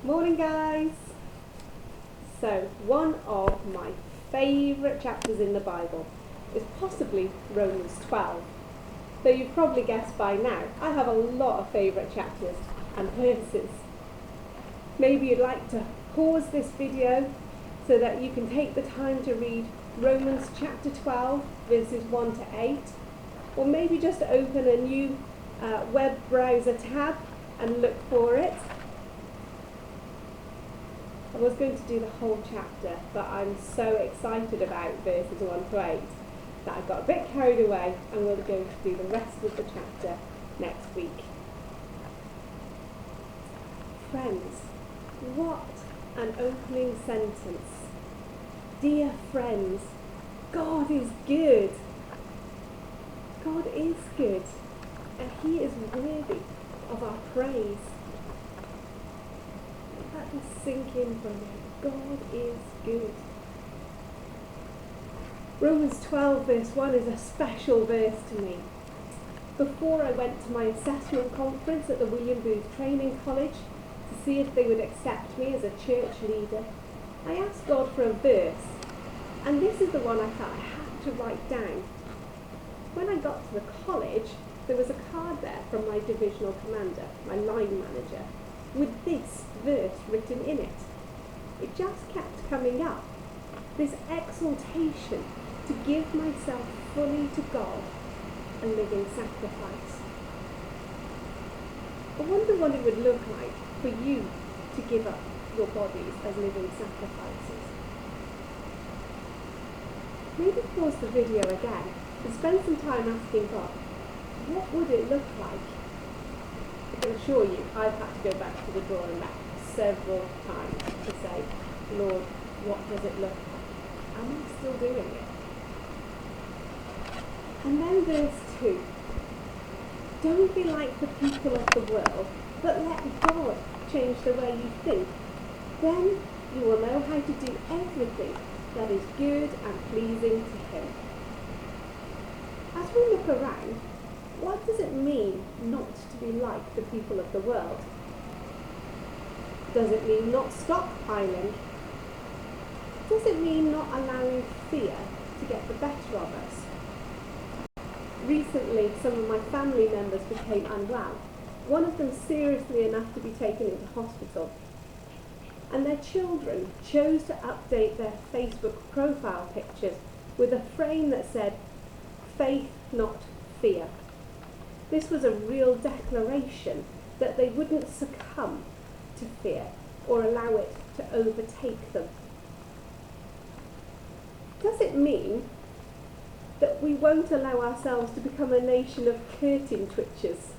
Morning, guys. So, one of my favourite chapters in the Bible is possibly Romans 12. Though you've probably guessed by now, I have a lot of favourite chapters and verses. Maybe you'd like to pause this video so that you can take the time to read Romans chapter 12, verses 1 to 8, or maybe just open a new web browser tab and look for it. I was going to do the whole chapter, but I'm so excited about verses 1 to 8 that I got a bit carried away, and we're going to do the rest of the chapter next week. Friends, what an opening sentence. Dear friends, God is good. God is good, and He is worthy of our praise. Let that just sink in for a minute. God is good. Romans 12 verse 1 is a special verse to me. Before I went to my assessment conference at the William Booth Training College to see if they would accept me as a church leader, I asked God for a verse, and this is the one I felt I had to write down. When I got to the college, there was a card there from my divisional commander, my line manager, with this verse written in it. It just kept coming up, this exaltation to give myself fully to God, a living sacrifice. I wonder what it would look like for you to give up your bodies as living sacrifices. Maybe pause the video again and spend some time asking God, what would it look like? I can assure you, I've had to go back to the drawing board several times to say, Lord, what does it look like? Am I still doing it? And then verse 2. Don't be like the people of the world, but let God change the way you think. Then you will know how to do everything that is good and pleasing to Him. As we look around, what does it mean not to be like the people of the world? Does it mean not stockpiling? Does it mean not allowing fear to get the better of us? Recently, some of my family members became unwell, one of them seriously enough to be taken into hospital. And their children chose to update their Facebook profile pictures with a frame that said, "Faith, not fear." This was a real declaration that they wouldn't succumb to fear or allow it to overtake them. Does it mean that we won't allow ourselves to become a nation of curtain twitchers,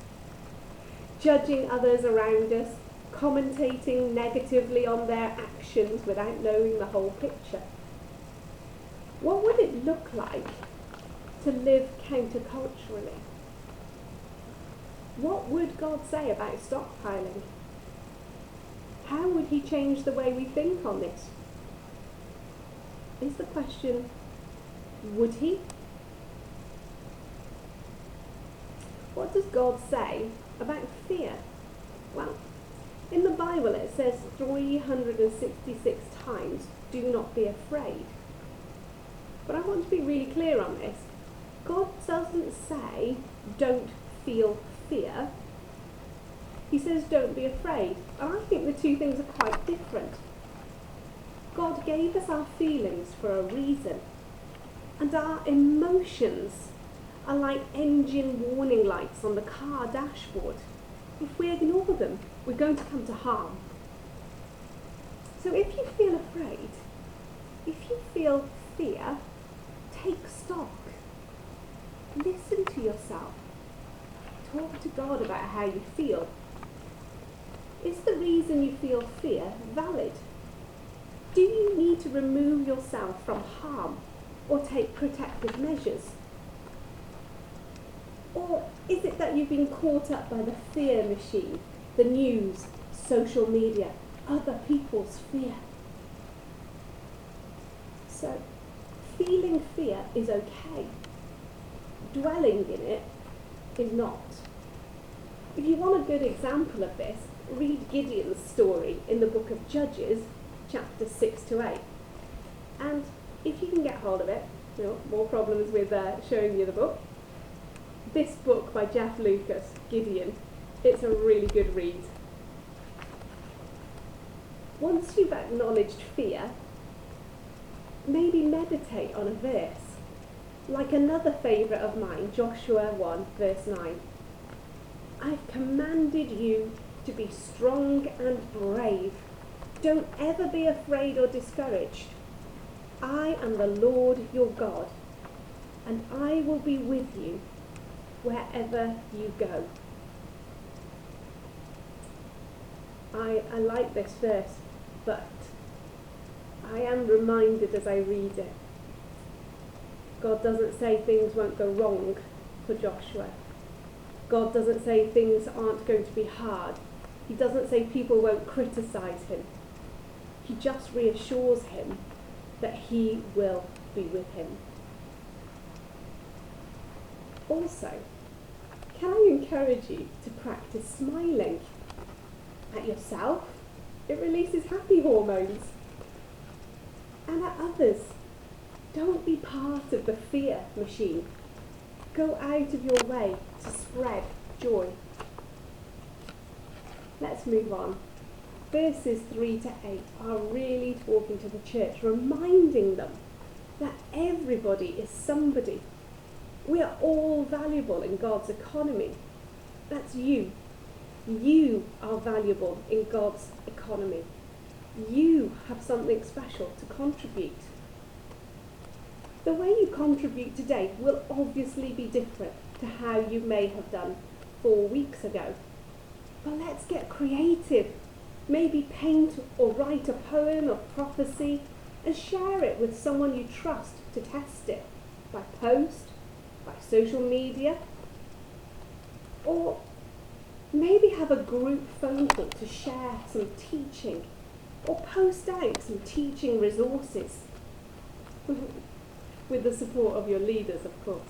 judging others around us, commentating negatively on their actions without knowing the whole picture? What would it look like to live counterculturally? What would God say about stockpiling? How would He change the way we think on this? Is the question, would He? What does God say about fear? Well, in the Bible it says 366 times, do not be afraid. But I want to be really clear on this. God doesn't say, don't feel fear. He says, don't be afraid. And I think the two things are quite different. God gave us our feelings for a reason. And our emotions are like engine warning lights on the car dashboard. If we ignore them, we're going to come to harm. So if you feel afraid, if you feel fear, take stock. Listen to yourself. Talk to God about how you feel. Is the reason you feel fear valid? Do you need to remove yourself from harm or take protective measures? Or is it that you've been caught up by the fear machine, the news, social media, other people's fear? So, feeling fear is okay. Dwelling in it is not. If you want a good example of this, read Gideon's story in the book of Judges, chapter 6 to 8. And if you can get hold of it, more problems with showing you the book. This book by Jeff Lucas, Gideon, it's a really good read. Once you've acknowledged fear, maybe meditate on a verse. Like another favourite of mine, Joshua 1 verse 9. I've commanded you to be strong and brave. Don't ever be afraid or discouraged. I am the Lord your God, and I will be with you wherever you go. I like this verse, but I am reminded as I read it, God doesn't say things won't go wrong for Joshua. God doesn't say things aren't going to be hard. He doesn't say people won't criticise him. He just reassures him that he will be with him. Also, can I encourage you to practice smiling at yourself? It releases happy hormones. And at others. Don't be part of the fear machine. Go out of your way to spread joy. Let's move on. Verses 3 to 8 are really talking to the church, reminding them that everybody is somebody. We are all valuable in God's economy. That's you. You are valuable in God's economy. You have something special to contribute. The way you contribute today will obviously be different to how you may have done 4 weeks ago. But let's get creative. Maybe paint or write a poem of prophecy and share it with someone you trust to test it by post, by social media, or maybe have a group phone call to share some teaching or post out some teaching resources with the support of your leaders, of course.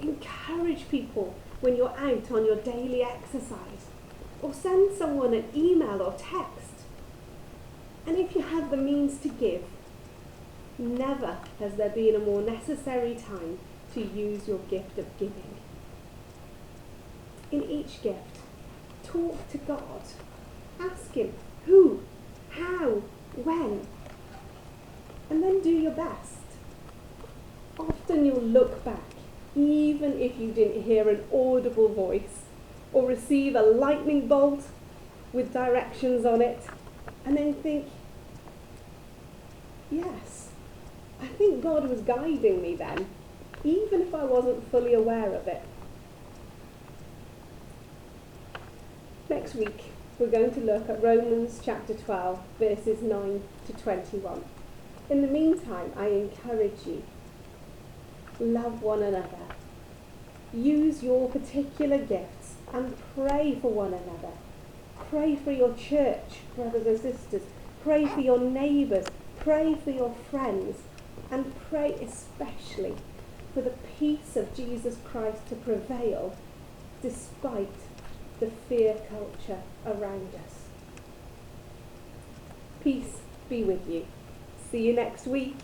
Encourage people when you're out on your daily exercise, or send someone an email or text. And if you have the means to give, never has there been a more necessary time to use your gift of giving. In each gift, talk to God. Ask him who, how, when, and then do your best. Often you'll look back, even if you didn't hear an audible voice or receive a lightning bolt with directions on it, and then think, yes, I think God was guiding me then, even if I wasn't fully aware of it. Next week, we're going to look at Romans chapter 12, verses 9 to 21. In the meantime, I encourage you, love one another. Use your particular gifts and pray for one another. Pray for your church, brothers and sisters. Pray for your neighbours. Pray for your friends. And pray especially for the peace of Jesus Christ to prevail despite the fear culture around us. Peace be with you. See you next week.